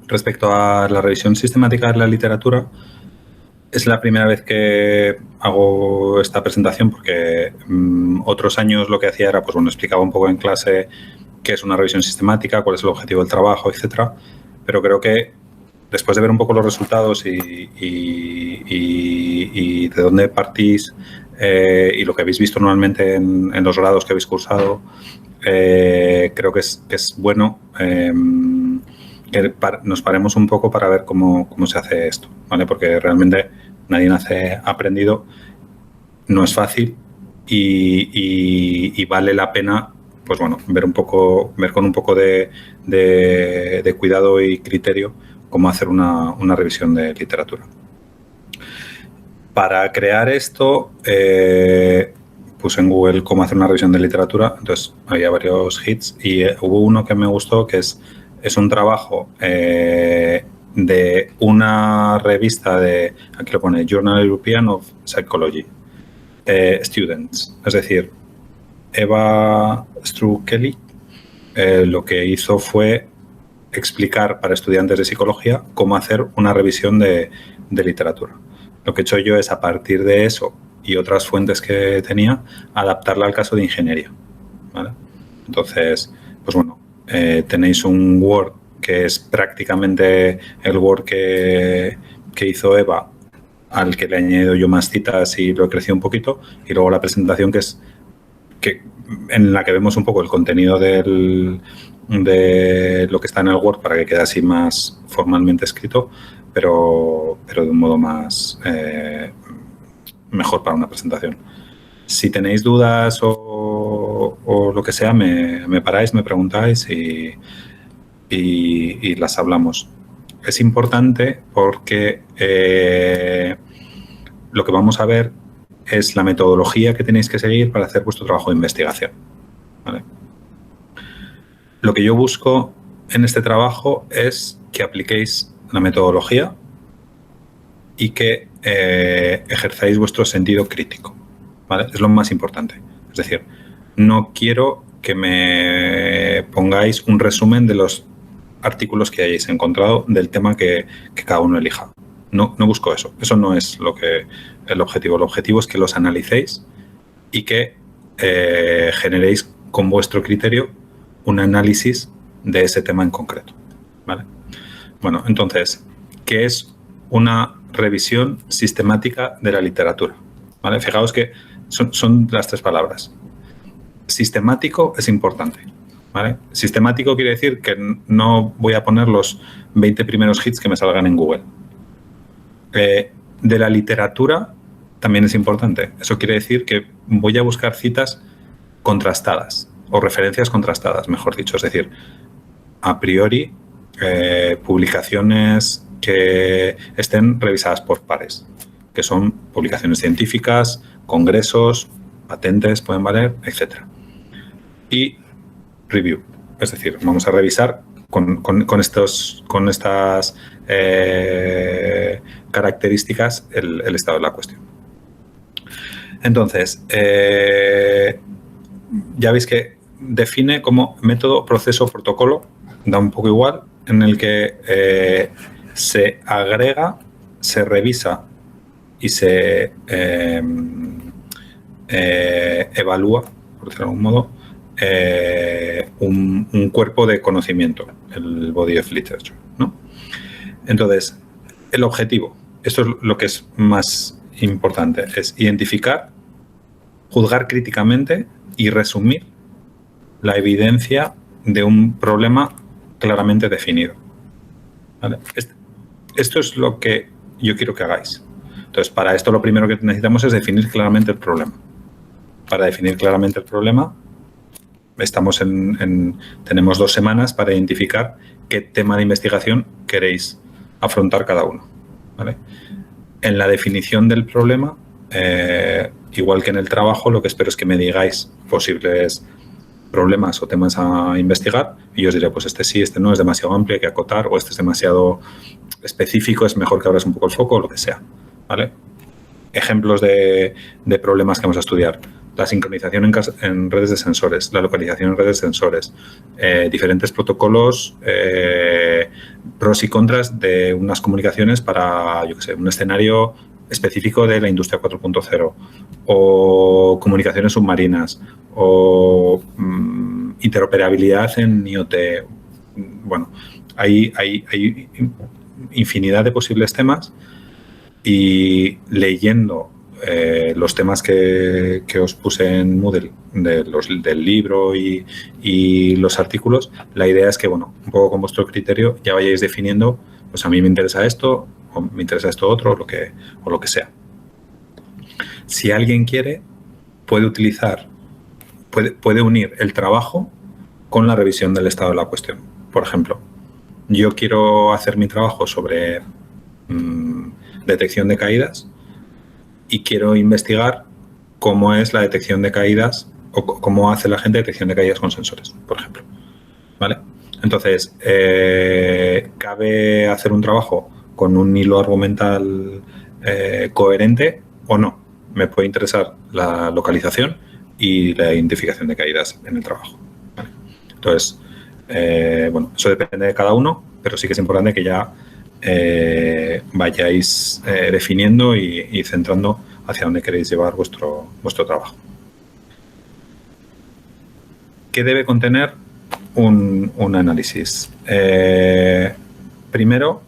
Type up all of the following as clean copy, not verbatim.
Respecto a la revisión sistemática de la literatura, es la primera vez que hago esta presentación porque otros años lo que hacía era, pues bueno, explicaba un poco en clase qué es una revisión sistemática, cuál es el objetivo del trabajo, etcétera. Pero creo que después de ver un poco los resultados y de dónde partís y lo que habéis visto normalmente en los grados que habéis cursado, creo que es bueno que nos paremos un poco para ver cómo se hace esto, ¿vale? Porque realmente nadie nace aprendido, no es fácil y vale la pena, pues bueno, ver con un poco de cuidado y criterio cómo hacer una revisión de literatura. Para crear esto, puse en Google cómo hacer una revisión de literatura, entonces había varios hits y hubo uno que me gustó que es un trabajo de una revista de, aquí lo pone, Journal European of Psychology, Students, es decir, Eva Strukelly lo que hizo fue explicar para estudiantes de psicología cómo hacer una revisión de literatura. Lo que he hecho yo es, a partir de eso y otras fuentes que tenía, adaptarla al caso de ingeniería, ¿vale? Entonces, pues bueno, tenéis un Word que es prácticamente el Word que hizo Eva, al que le he añadido yo más citas y lo he crecido un poquito, y luego la presentación en la que vemos un poco el contenido de lo que está en el Word para que quede así más formalmente escrito, pero de un modo más mejor para una presentación. Si tenéis dudas o lo que sea, me paráis, me preguntáis y las hablamos. Es importante porque lo que vamos a ver es la metodología que tenéis que seguir para hacer vuestro trabajo de investigación, ¿vale? Lo que yo busco en este trabajo es que apliquéis la metodología y que ejerzáis vuestro sentido crítico, ¿vale? Es lo más importante. Es decir, no quiero que me pongáis un resumen de los artículos que hayáis encontrado del tema que cada uno elija. No busco eso. Eso no es el objetivo. El objetivo es que los analicéis y que generéis con vuestro criterio un análisis de ese tema en concreto, ¿vale? Bueno, entonces, ¿qué es una revisión sistemática de la literatura? ¿Vale? Fijaos que son las tres palabras. Sistemático es importante, ¿vale? Sistemático quiere decir que no voy a poner los 20 primeros hits que me salgan en Google. De la literatura también es importante. Eso quiere decir que voy a buscar citas contrastadas o referencias contrastadas, mejor dicho. Es decir, a priori, publicaciones que estén revisadas por pares, que son publicaciones científicas, congresos, patentes pueden valer, etc. Y review, es decir, vamos a revisar con estas características el estado de la cuestión. Entonces, ya veis que define como método, proceso, protocolo, da un poco igual, en el que se agrega, se revisa y se evalúa, por decirlo de algún modo, un cuerpo de conocimiento, el body of literature, ¿no? Entonces, el objetivo, esto es lo que es más importante, es identificar, juzgar críticamente y resumir la evidencia de un problema claramente definido, ¿vale? Esto es lo que yo quiero que hagáis. Entonces, para esto lo primero que necesitamos es definir claramente el problema. Para definir claramente el problema, tenemos 2 semanas para identificar qué tema de investigación queréis afrontar cada uno, ¿vale? En la definición del problema, igual que en el trabajo, lo que espero es que me digáis posibles problemas o temas a investigar y yo os diré, pues este sí, este no, es demasiado amplio, hay que acotar, o este es demasiado específico, es mejor que abras un poco el foco, o lo que sea, ¿vale? Ejemplos de problemas que vamos a estudiar. la sincronización en redes de sensores, la localización en redes de sensores, diferentes protocolos, pros y contras de unas comunicaciones para, yo qué sé, un escenario específico de la industria 4.0 o comunicaciones submarinas o interoperabilidad en IoT. Bueno, hay infinidad de posibles temas y leyendo los temas que os puse en Moodle del libro y los artículos, la idea es que, bueno, un poco con vuestro criterio ya vayáis definiendo, pues a mí me interesa esto o me interesa esto otro o lo que sea. Si alguien quiere, puede unir el trabajo con la revisión del estado de la cuestión. Por ejemplo, yo quiero hacer mi trabajo sobre detección de caídas y quiero investigar cómo es la detección de caídas o cómo hace la gente detección de caídas con sensores, por ejemplo. ¿Vale? Entonces, ¿cabe hacer un trabajo con un hilo argumental coherente o no? Me puede interesar la localización y la identificación de caídas en el trabajo. ¿Vale? Entonces, bueno, eso depende de cada uno, pero sí que es importante que ya vayáis definiendo y centrando hacia dónde queréis llevar vuestro trabajo. ¿Qué debe contener un análisis? Primero,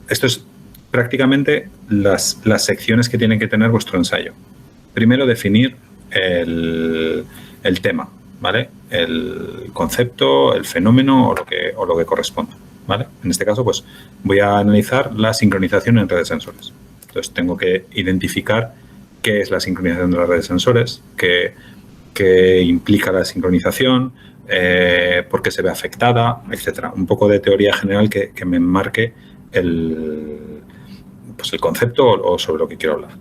esto es prácticamente las secciones que tiene que tener vuestro ensayo. Primero, definir el tema, ¿vale? El concepto, el fenómeno o lo que corresponda, ¿vale? En este caso, pues voy a analizar la sincronización entre redes de sensores. Entonces, tengo que identificar qué es la sincronización de las redes de sensores, qué implica la sincronización, por qué se ve afectada, etcétera. Un poco de teoría general que me enmarque el concepto o sobre lo que quiero hablar.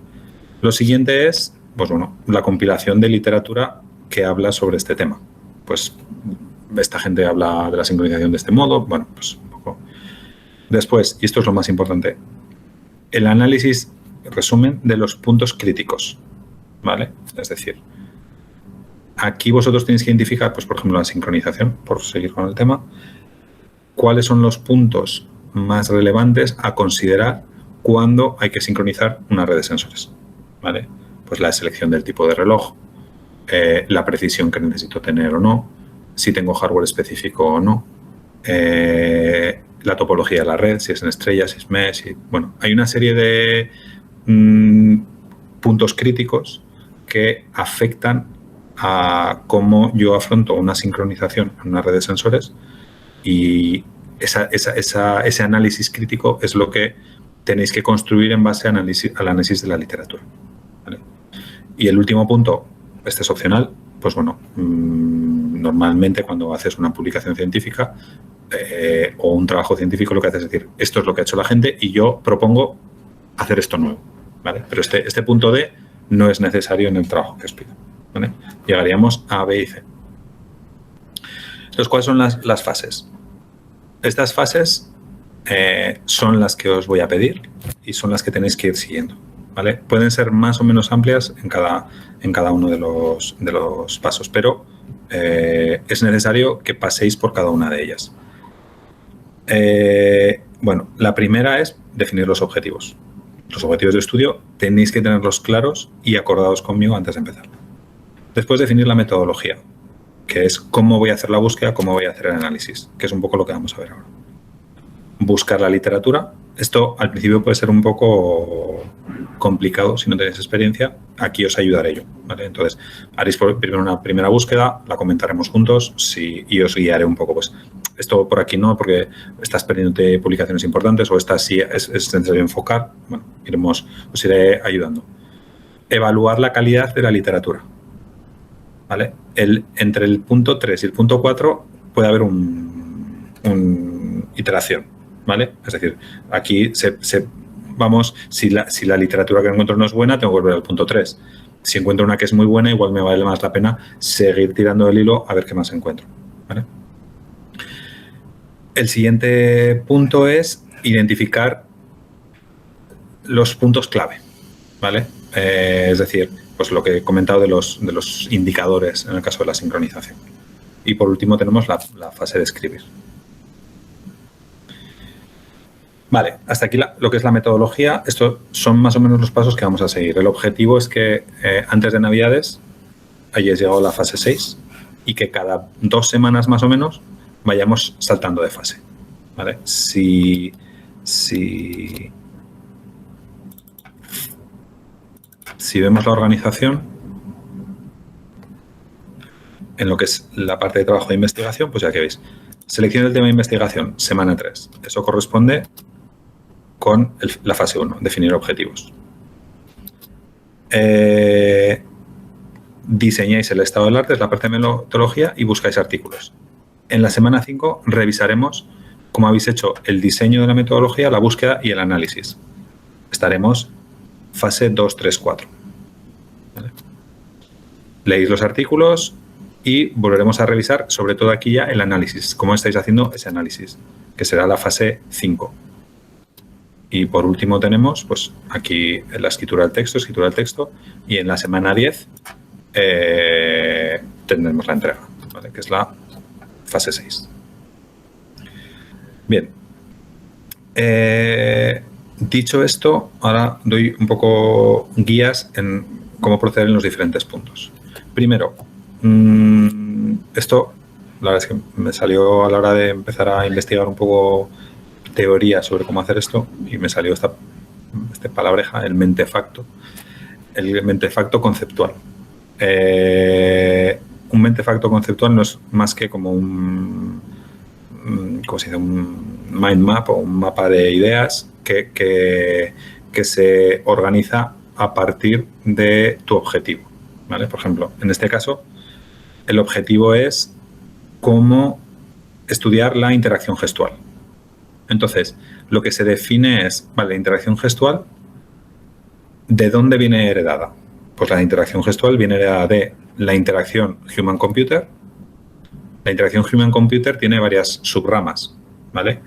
Lo siguiente es, pues bueno, la compilación de literatura que habla sobre este tema. Pues esta gente habla de la sincronización de este modo, bueno, pues un poco. Después, y esto es lo más importante, el análisis, resumen de los puntos críticos, ¿vale? Es decir, aquí vosotros tenéis que identificar, pues por ejemplo, la sincronización, por seguir con el tema, cuáles son los puntos más relevantes a considerar cuando hay que sincronizar una red de sensores, ¿vale? Pues la selección del tipo de reloj, la precisión que necesito tener o no, si tengo hardware específico o no, la topología de la red, si es en estrella, si es mesh, bueno, hay una serie de puntos críticos que afectan a cómo yo afronto una sincronización en una red de sensores y ese análisis crítico es lo que tenéis que construir en base al análisis de la literatura, ¿vale? Y el último punto, este es opcional, pues bueno, normalmente cuando haces una publicación científica o un trabajo científico, lo que haces es decir, esto es lo que ha hecho la gente y yo propongo hacer esto nuevo, ¿vale? Pero este punto D no es necesario en el trabajo que os pido, ¿vale? Llegaríamos a B y C. Entonces, ¿cuáles son las fases? Estas fases son las que os voy a pedir y son las que tenéis que ir siguiendo, ¿vale? Pueden ser más o menos amplias en cada uno de los pasos, pero es necesario que paséis por cada una de ellas. Bueno, la primera es definir los objetivos. Los objetivos de estudio tenéis que tenerlos claros y acordados conmigo antes de empezar. Después, definir la metodología, que es cómo voy a hacer la búsqueda, cómo voy a hacer el análisis, que es un poco lo que vamos a ver ahora. Buscar la literatura. Esto al principio puede ser un poco complicado si no tenéis experiencia. Aquí os ayudaré yo, ¿vale? Entonces, haréis primero una primera búsqueda, la comentaremos juntos y os guiaré un poco. Pues esto por aquí no, porque estás perdiendo publicaciones importantes o esta sí es necesario enfocar. Bueno, os iré ayudando. Evaluar la calidad de la literatura, ¿vale? Entre el punto 3 y el punto 4 puede haber una iteración, ¿vale? Es decir, aquí vamos, si la literatura que encuentro no es buena, tengo que volver al punto 3. Si encuentro una que es muy buena, igual me vale más la pena seguir tirando del hilo a ver qué más encuentro, ¿vale? El siguiente punto es identificar los puntos clave, ¿vale? Es decir, pues lo que he comentado de los indicadores en el caso de la sincronización. Y por último tenemos la fase de escribir. Vale, hasta aquí lo que es la metodología. Estos son más o menos los pasos que vamos a seguir. El objetivo es que antes de Navidades hayáis llegado a la fase 6 y que cada 2 semanas más o menos vayamos saltando de fase. ¿Vale? Si vemos la organización, en lo que es la parte de trabajo de investigación, pues ya que veis, selección del tema de investigación, semana 3. Eso corresponde con la fase 1, definir objetivos. Diseñáis el estado del arte, es la parte de metodología, y buscáis artículos. En la semana 5 revisaremos cómo habéis hecho el diseño de la metodología, la búsqueda y el análisis. Estaremos fase 2, 3, 4. ¿Vale? Leéis los artículos y volveremos a revisar, sobre todo aquí ya, el análisis. Cómo estáis haciendo ese análisis, que será la fase 5. Y por último tenemos, pues aquí la escritura del texto, y en la semana 10 tendremos la entrega, ¿vale? Que es la fase 6. Bien. Dicho esto, ahora doy un poco guías en cómo proceder en los diferentes puntos. Primero, esto, la verdad es que me salió a la hora de empezar a investigar un poco teoría sobre cómo hacer esto y me salió esta palabreja, el mentefacto conceptual. Un mentefacto conceptual no es más que como un mind map o un mapa de ideas que se organiza a partir de tu objetivo, ¿vale? Por ejemplo, en este caso, el objetivo es cómo estudiar la interacción gestual. Entonces, lo que se define es, vale, la interacción gestual, ¿de dónde viene heredada? Pues la interacción gestual viene heredada de la interacción human-computer. La interacción human-computer tiene varias subramas, ¿vale?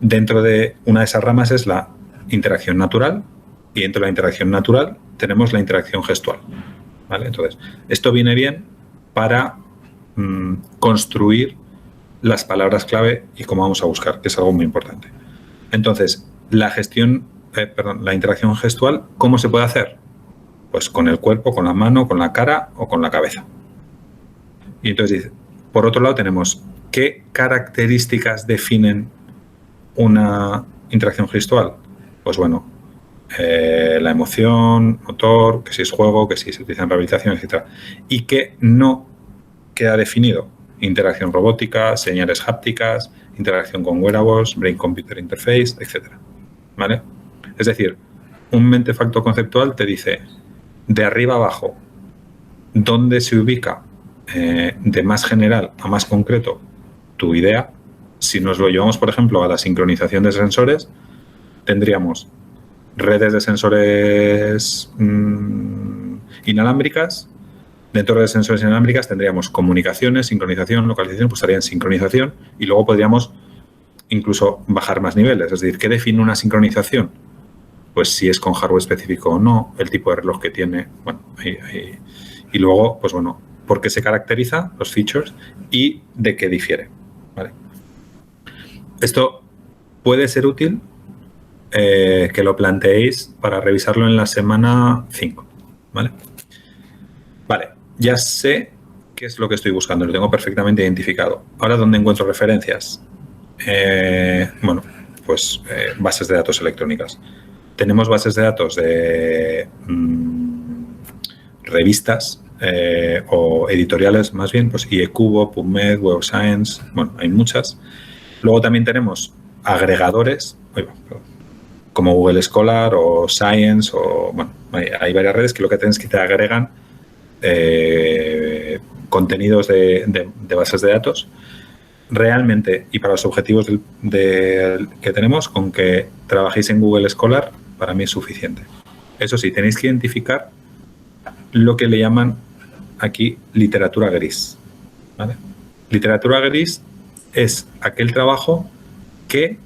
Dentro de una de esas ramas es la interacción natural y dentro de la interacción natural tenemos la interacción gestual, ¿vale? Entonces, esto viene bien para construir las palabras clave y cómo vamos a buscar, que es algo muy importante. Entonces, la interacción gestual, ¿cómo se puede hacer? Pues con el cuerpo, con la mano, con la cara o con la cabeza. Y entonces dice, por otro lado tenemos, ¿qué características definen una interacción gestual? Pues bueno, la emoción, motor, que si es juego, que si se utiliza en rehabilitación, etc. Y que no queda definido. Interacción robótica, señales hápticas, interacción con wearables, brain-computer interface, etc. ¿Vale? Es decir, un mentefacto conceptual te dice de arriba a abajo dónde se ubica de más general a más concreto tu idea. Si nos lo llevamos, por ejemplo, a la sincronización de sensores, tendríamos redes de sensores inalámbricas. Dentro de sensores inalámbricas tendríamos comunicaciones, sincronización, localización, pues estaría en sincronización y luego podríamos incluso bajar más niveles. Es decir, ¿qué define una sincronización? Pues si es con hardware específico o no, el tipo de reloj que tiene, bueno, y luego, pues bueno, por qué se caracteriza, los features y de qué difiere, ¿vale? Esto puede ser útil que lo planteéis para revisarlo en la semana 5, ¿vale? Vale, ya sé qué es lo que estoy buscando, lo tengo perfectamente identificado. Ahora, ¿dónde encuentro referencias? Bueno, pues bases de datos electrónicas. Tenemos bases de datos de revistas o editoriales, más bien, pues IECubo, PubMed, Web of Science, bueno, hay muchas. Luego también tenemos agregadores, como Google Scholar o Science, o bueno, hay varias redes que lo que hacen es que te agregan contenidos de bases de datos. Realmente, y para los objetivos que tenemos, con que trabajéis en Google Scholar, para mí es suficiente. Eso sí, tenéis que identificar lo que le llaman aquí literatura gris, ¿vale? Literatura gris es aquel trabajo que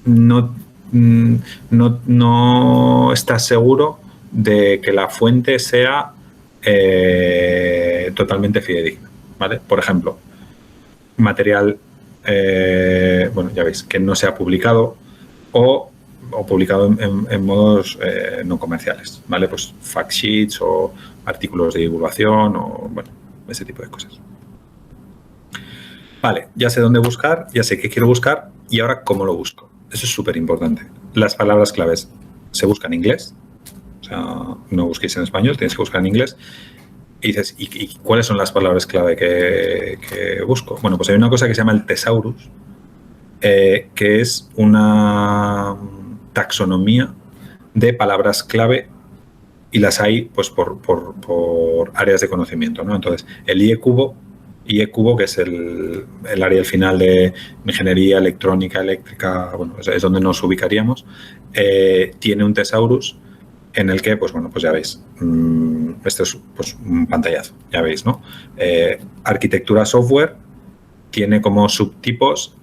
no no estás seguro de que la fuente sea totalmente fidedigna, ¿vale? Por ejemplo, material, bueno, ya veis, que no se ha publicado o publicado en modos no comerciales, ¿vale? Pues fact sheets o artículos de divulgación o, bueno, ese tipo de cosas. Vale, ya sé dónde buscar, ya sé qué quiero buscar y ahora cómo lo busco. Eso es súper importante. Las palabras claves se buscan en inglés, o sea, no busquéis en español, tienes que buscar en inglés. Y dices, ¿y cuáles son las palabras clave que busco? Bueno, pues hay una cosa que se llama el thesaurus, que es una taxonomía de palabras clave y las hay pues por áreas de conocimiento, ¿no? Entonces, el IE-cubo, que es el área al final de ingeniería electrónica, eléctrica, bueno, es donde nos ubicaríamos, tiene un thesaurus en el que, pues bueno, pues ya veis, esto es pues un pantallazo, ya veis, ¿no? Arquitectura software tiene como subtipos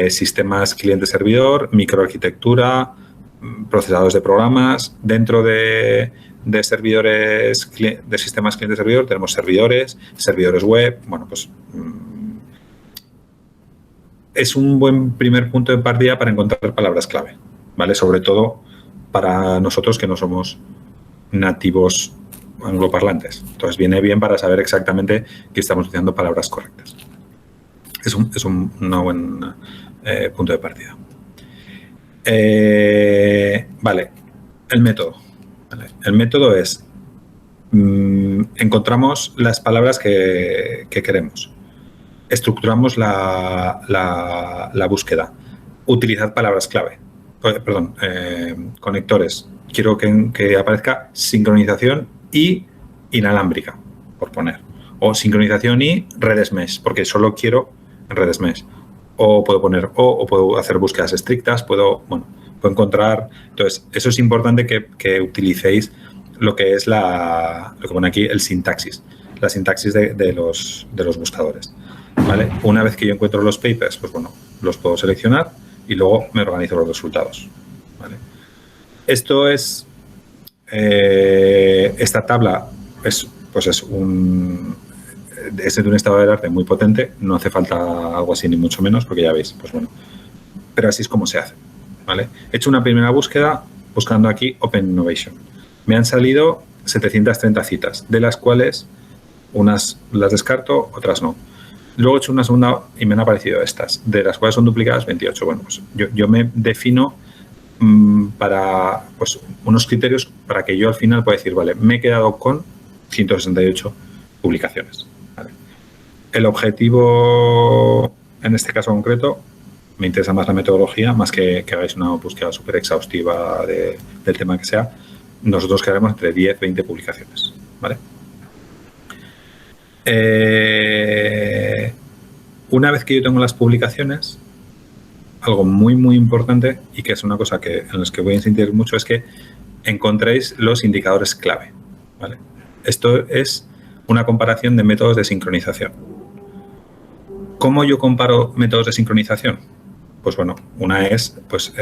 sistemas cliente-servidor, microarquitectura, procesadores de programas. Dentro de servidores, de sistemas cliente-servidor, tenemos servidores web. Bueno, pues es un buen primer punto de partida para encontrar palabras clave, ¿vale? Sobre todo para nosotros que no somos nativos angloparlantes. Entonces viene bien para saber exactamente que estamos utilizando palabras correctas. Es un buen punto de partida. Vale, el método. Vale. El método es encontramos las palabras que queremos. Estructuramos la búsqueda. Utilizad palabras clave. Perdón, conectores. Quiero que aparezca sincronización y inalámbrica, por poner. O sincronización y redes mesh, porque solo quiero redes mesh. O puedo poner o puedo hacer búsquedas estrictas, puedo encontrar. Entonces, eso es importante que utilicéis lo que es lo que pone aquí, el sintaxis. La sintaxis de los buscadores. ¿Vale? Una vez que yo encuentro los papers, pues bueno, los puedo seleccionar y luego me organizo los resultados. ¿Vale? Esto es, esta tabla es de un estado del arte muy potente, no hace falta algo así ni mucho menos, porque ya veis, pues bueno, pero así es como se hace. ¿Vale? He hecho una primera búsqueda buscando aquí Open Innovation. Me han salido 730 citas, de las cuales unas las descarto, otras no. Luego he hecho una segunda y me han aparecido estas, de las cuales son duplicadas 28. Bueno, pues yo me defino para pues, unos criterios para que yo al final pueda decir, vale, me he quedado con 168 publicaciones. ¿Vale? El objetivo, en este caso concreto, me interesa más la metodología, más que hagáis una búsqueda súper exhaustiva del tema que sea. Nosotros queremos entre 10 y 20 publicaciones. ¿Vale? Una vez que yo tengo las publicaciones, algo muy, muy importante y que es una cosa en los que voy a insistir mucho es que encontréis los indicadores clave. ¿Vale? Esto es una comparación de métodos de sincronización. ¿Cómo yo comparo métodos de sincronización? Pues bueno, una es pues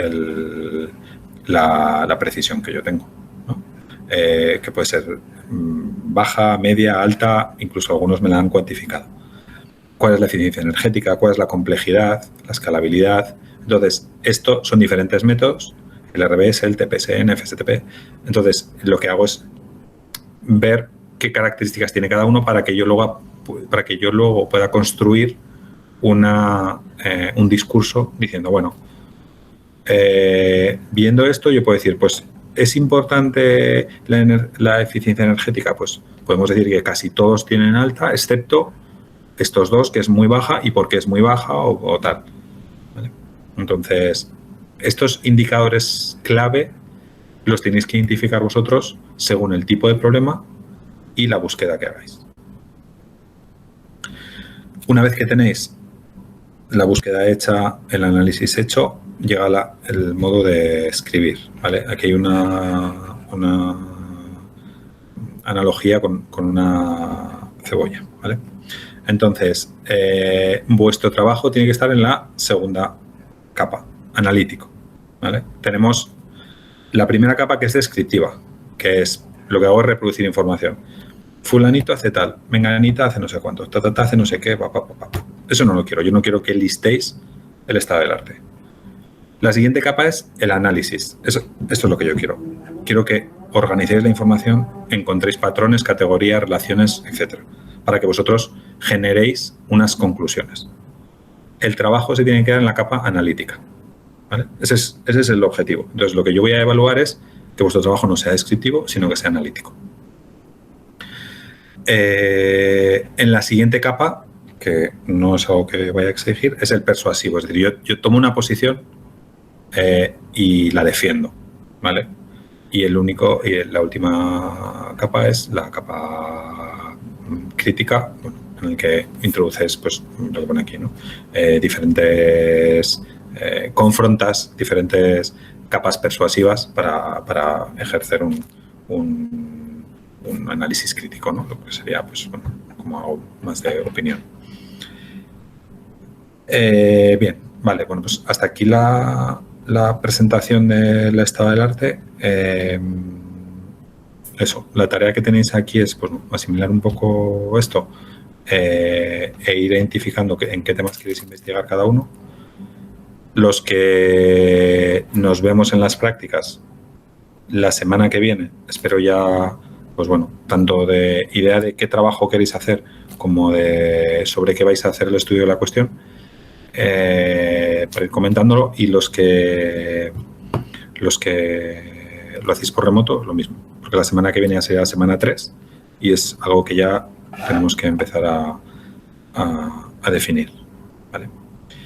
la precisión que yo tengo, ¿no? Que puede ser baja, media, alta, incluso algunos me la han cuantificado. ¿Cuál es la eficiencia energética? ¿Cuál es la complejidad? La escalabilidad. Entonces, esto son diferentes métodos, el RBS, el TPSN, FSTP. Entonces, lo que hago es ver qué características tiene cada uno para que yo luego pueda construir un discurso diciendo, bueno, viendo esto yo puedo decir, pues, ¿es importante la eficiencia energética? Pues podemos decir que casi todos tienen alta, excepto estos dos, que es muy baja, y por qué es muy baja o tal. ¿Vale? Entonces, estos indicadores clave los tenéis que identificar vosotros según el tipo de problema y la búsqueda que hagáis. Una vez que tenéis la búsqueda hecha, el análisis hecho, llega el modo de escribir. ¿Vale? Aquí hay una analogía con una cebolla. ¿Vale? Entonces, vuestro trabajo tiene que estar en la segunda capa, analítico. ¿vale? Tenemos la primera capa que es descriptiva, que es lo que hago es reproducir información. Fulanito hace tal, menganita hace no sé cuánto, hace no sé qué, Eso no lo quiero. Yo no quiero que listéis el estado del arte. La siguiente capa es el análisis. Esto es lo que yo quiero. Quiero que organicéis la información, encontréis patrones, categorías, relaciones, etcétera, para que vosotros generéis unas conclusiones. El trabajo se tiene que quedar en la capa analítica, ¿vale? Ese es el objetivo. Entonces, lo que yo voy a evaluar es que vuestro trabajo no sea descriptivo, sino que sea analítico. En la siguiente capa, que no es algo que vaya a exigir, es el persuasivo. Es decir, yo tomo una posición y la defiendo, ¿vale? Y la última capa es la capa crítica, bueno, en el que introduces, pues, lo que pone aquí, ¿no? Confrontas diferentes capas persuasivas para ejercer un análisis crítico, ¿no? Lo que sería, pues, bueno, como algo más de opinión. Bien, vale, bueno, pues hasta aquí la presentación del estado del arte. Eso, la tarea que tenéis aquí es, pues, asimilar un poco esto e ir identificando en qué temas queréis investigar cada uno. Los que nos vemos en las prácticas la semana que viene, espero ya, pues bueno, tanto de idea de qué trabajo queréis hacer como de sobre qué vais a hacer el estudio de la cuestión, para ir comentándolo, y los que lo hacéis por remoto, lo mismo, porque la semana que viene ya será la semana 3 y es algo que ya tenemos que empezar a definir, ¿vale?